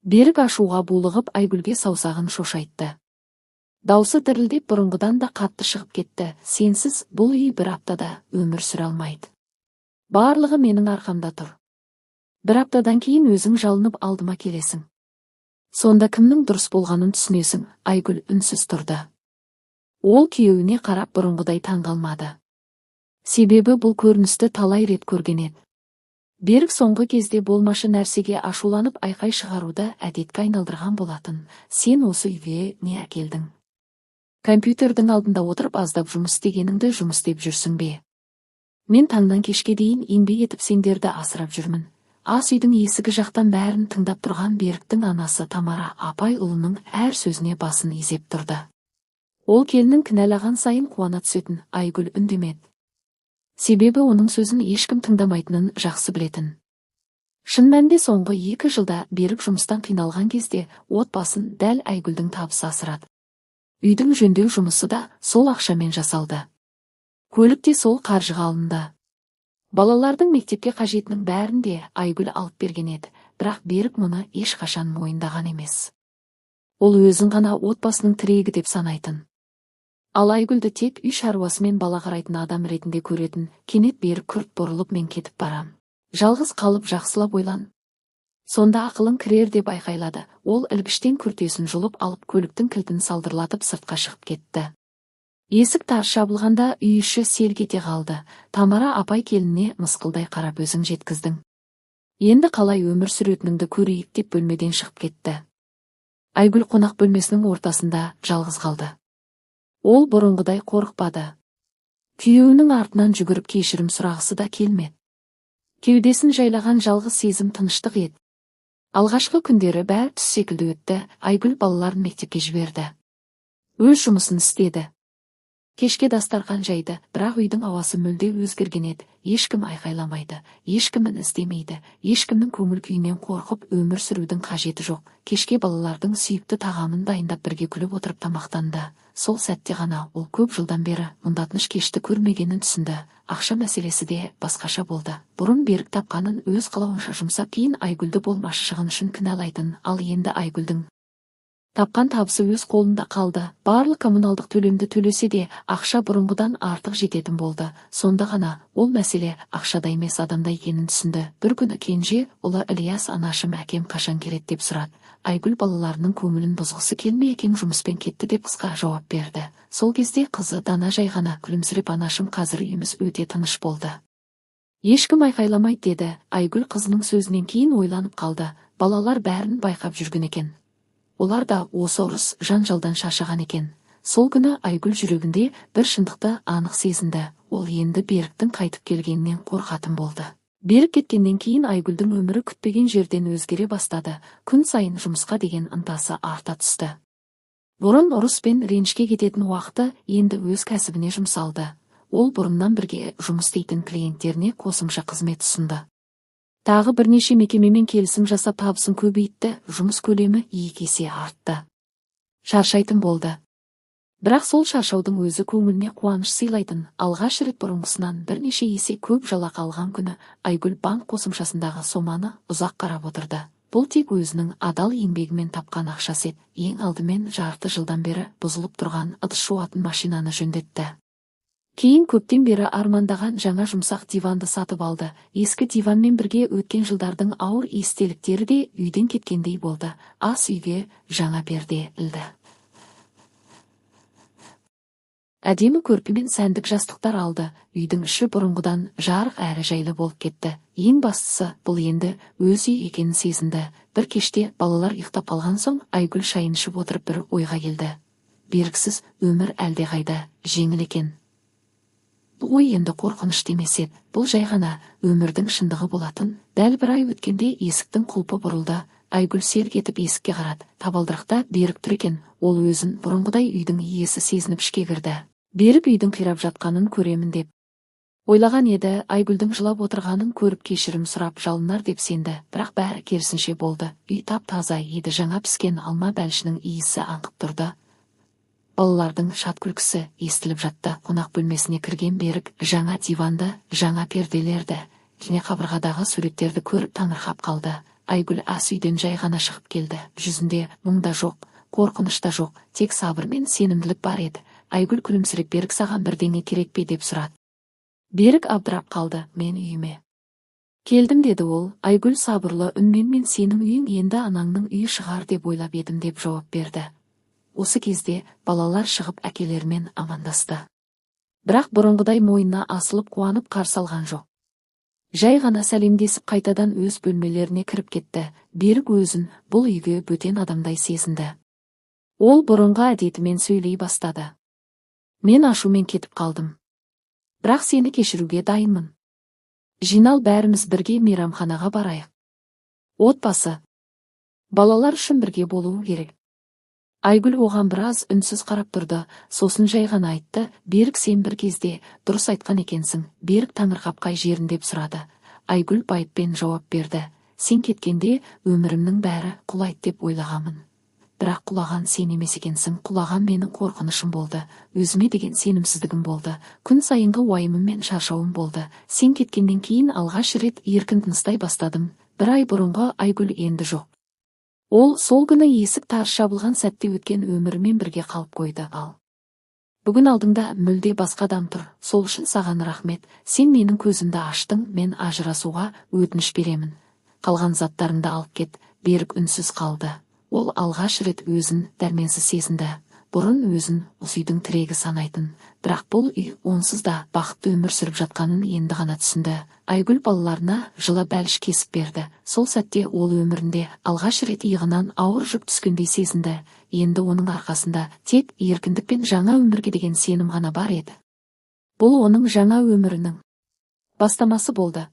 Берік ашуға булығып Айгүлге саусағын шошайтты. Даусы дірілдеп бұрынғыдан да қатты шығып кетті. Сенсіз бұл үй бір аптада өмір сүре алмайды. Барлығы менің арқамда тұр. Бір аптадан кейін өзің жалынып алдыма келесің. Сонда кімнің дұрыс болғанын түсінесің. Айгүл үнсіз тұрды. Ол күйеуіне қарап бұрынғыдай таңғалмады. Себебі бұл көріністі талай рет көрген еді. Берік соңғы кезде болмашы нәрсеге ашуланып айқай шығаруды әдетке айналдырған болатын. Сен осы үйге не әкелдің? Компьютердің алдында отырып аздап жұмыс істегеніңді жұмыс істеп жүрсің бе? Мен таңнан кешке дейін еңбек етіп сендерді асырап жүрмін. Ас үйдің есігі жақтан бәрін тыңдап тұрған Беріктің анасы Тамара апай ұлының әр сөзіне басын изеп тұрды. Ол келінін кінәлаған сайын қуана түсетін. Айгүл үндемеді. Себебі оның сөзін ешкім тыңдамайтынын жақсы білетін. Шын мәнінде соңғы 2 жылда Берік жұмыстан қиналған кезде отбасын дәл Айгүлдің табысы асырады. Үйдің жөндеу жұмысы да сол ақшамен жасалды. Көлік те сол қаржыға алынды. Балалардың мектепке қажетінің бәрін де Айгүл алып берген еді, бірақ Берік мұны ешқашан мойындаған емес. Ол өзін ғана отбасының тірегі деп санайтын. Ал Айгүлді тек үй шаруасымен бала қарайтын адам ретінде көретін. Кенет Берік күрт бұрылып мен кетіп барам. Жалғыз қалып жақсылап ойлан. Сонда ақылың кірер деп айқайлады. Ол ілгіштен күртесін жұлып алып көліктің кілтін салдырлатып сыртқа шығып кетті. Есік тарс жабылғанда үй іші селк ете қалды. Тамара апай келініне мысқылдай қарап өзің жеткіздің. Енді қалай өмір сүретініңді көрейік деп бөлмеден шығып кетті. Айгүл қонақ бөлмесінің ортасында жалғыз қалды. Ол бұрынғыдай қорықпады. Күйеуінің артынан жүгіріп кешірім сұрағысы да келмеді. Кеудесін жайлаған жалғыз сезім тыныштық еді. Алғашқы күндері бәрі түс секілді өтті. Айгүл балаларын мектепке жіберді. Өз жұмысын істеді. Кешке дастархан жайды, бірақ үйдің ауасы мүлде өзгерген еді. Ешкім айқайламайды, ешкімін іздемейді, ешкімнің көңіл күйінен қорқып өмір сүрудің қажеті жоқ. Кешке балалардың сүйікті тағамын дайындап бірге күліп отырып тамақтанды. Сол сәтте ғана ол көп жылдан бері мұнда тыныш кешті көрмегенін түсінді. Ақша мәселесі де басқаша болды. Бұрын Берік тапқанын өз қалауынша жұмсап, кейін Айгүлді болмашы шығын үшін кінәлайтын. Ал енді Айгүлдің тапқан табысы өз қолында қалды. Барлық коммуналдық төлемді төлесе де ақша бұрынғыдан артық жететін болды. Сонда ғана ол мәселе ақшада емес адамда екенін түсінді. Бір күні кенже ұлы Ілияс анашым әкем қашан келеді деп сұрады. Айгүл балаларының көңілін бұзғысы келмей әкем жұмыспен кетті деп қысқа жауап берді. Сол кезде қызы Дана жай ғана күлімсіреп анашым қазір үйіміз өте тыныш болды. Ешкім айқайламайды деді. Айгүл қызының сөзінен кейін ойланып қалды. Балалар бәрін байқап жүрген екен. Олар да осы ұрыс жанжалдан шаршаған екен. Сол күні Айгүл жүрегінде бір шындықты анық сезінді. Ол енді Беріктің қайтып келгенінен қорқатын болды. Берік кеткеннен кейін Айгүлдің өмірі күтпеген жерден өзгере бастады. Күн сайын жұмысқа деген ынтасы арта түсті. Бұрын ұрыс пен ренішке кететін уақыты енді өз кәсібіне жұмсалды. Ол бұрыннан бірге жұмыс істейтін клиенттеріне қосымша қызмет ұсынды. Тағы бірнеше мекемемен келісім жасап табысын көбейтті. Жұмыс көлемі 2 есе артты. Шаршайтын болды. Бірақ сол шаршаудың өзі көңіліне қуаныш сыйлайтын. Алғаш рет бұрынғысынан бірнеше есе көп жалақы алған күні Айгүл банк қосымшасындағы соманы ұзақ қарап отырды. Бұл тек өзінің адал еңбегімен тапқан ақшасы еді. Ең алдымен жарты жылдан бері бұзылып тұрған ыдыс жуатын машинаны жөндетті. Кейін көптен бері армандаған жаңа жұмсақ диванды сатып алды. Ескі диванмен бірге өткен жылдардың ауыр естеліктері де үйден кеткендей болды. Ас үйге жаңа перде ілді. Әдемі көрпе мен сәндік жастықтар алды. Үйдің іші бұрынғыдан жарық әрі жайлы болып кетті. Ең бастысы, бұл енді өз үй екенін сезінді. Бір кеште балалар ұйықтап қалған соң Айгүл шайын ішіп отырып бір ойға келді. Беріксіз өмір әлдеқайда жеңіл екен. Бұл ой енді қорқынышты емес еді. Бұл жай ғана өмірдің шындығы болатын. Дәл бір ай өткенде есіктің құлпы бұрылды. Айгүл селк етіп есікке қарады. Табалдырықта Берік тұр екен. Ол өзін бұрынғыдай үйдің иесі сезініп ішке кірді. Берік үйдің қирап жатқанын көремін деп ойлаған еді. Айгүлдің жылап отырғанын көріп кешірім сұрап жалынар деп сенді. Бірақ бәрі керісінше болды. Үй тап-таза еді. Жаңа піскен алма бәлішінің иісі аңқып тұрды. Балалардың шат күлкісі естіліп жатты. Қонақ бөлмесіне кірген Берік жаңа диванды, жаңа перделерді, және қабырғадағы суреттерді көріп таңырқап қалды. Айгүл ас үйден жай ғана шығып келді. Жүзінде мұң да жоқ, қорқыныш та жоқ, тек сабыр мен сенімділік бар еді. Айгүл күлімсіреп, Берік саған бірдеңе керек пе деп сұрады. Берік абдырап қалды. Мен үйіме келдім деді ол. Айгүл сабырлы үнмен, мен сенің үйің енді анаңның үйі шығар деп ойлап едім деп жауап берді. Осы кезде балалар шығып әкелерімен амандасты. Бірақ бұрынғыдай мойнына асылып қуанып қарсы алған жоқ. Жай ғана сәлемдесіп қайтадан өз бөлмелеріне кіріп кетті. Берік өзін бұл үйге бөтен адамдай сезінді. Ол бұрынғы әдетімен сөйлей бастады. Мен ашумен кетіп қалдым. Бірақ сені кешіруге дайынмын. Жинал, бәріміз бірге мейрамханаға барайық. Отбасы, балалар үшін бірге болуы керек. Айгүл оған біраз үнсіз қарап тұрды, сосын жай ғана айтты. Берік, сен бір кезде дұрыс айтқан екенсің. Берік таңырқап қай жерін деп сұрады. Айгүл байыппен жауап берді. Сен кеткенде өмірімнің бәрі құлайды деп ойлағанмын. Бірақ құлаған сен емес екенсің. Құлаған менің қорқынышым болды. Өзіме деген сенімсіздігім болды. Күн сайынғы уайымым мен шаршауым болды. Сен кеткеннен кейін алғаш рет еркін тыныстай бастадым. Бір ай бұрынғы Айгүл енді жоқ. Ол сол күні есік тарс жабылған сәтте өткен өмірімен бірге қалып қойды. Ал бүгін алдыңда мүлде басқа адам тұр. Сол үшін саған рахмет. Сен менің көзімді аштың. Мен ажырасуға өтініш беремін. Қалған заттарыңды алып кет. Берік үнсіз қалды. Ол алғаш рет өзін дәрменсіз сезінді. Бұрын өзін осы үйдің тірегі санайтын. Бірақ бұл үй онсыз да бақытты өмір сүріп жатқанын енді ғана түсінді. Айгүл балаларына жылы бәліш кесіп берді. Сол сәтте ол өмірінде алғаш рет иығынан ауыр жүк түскендей сезінді. Енді оның арқасында тек еркіндік пен жаңа өмірге деген сенім ғана бар еді. Бұл оның жаңа өмірінің бастамасы болды.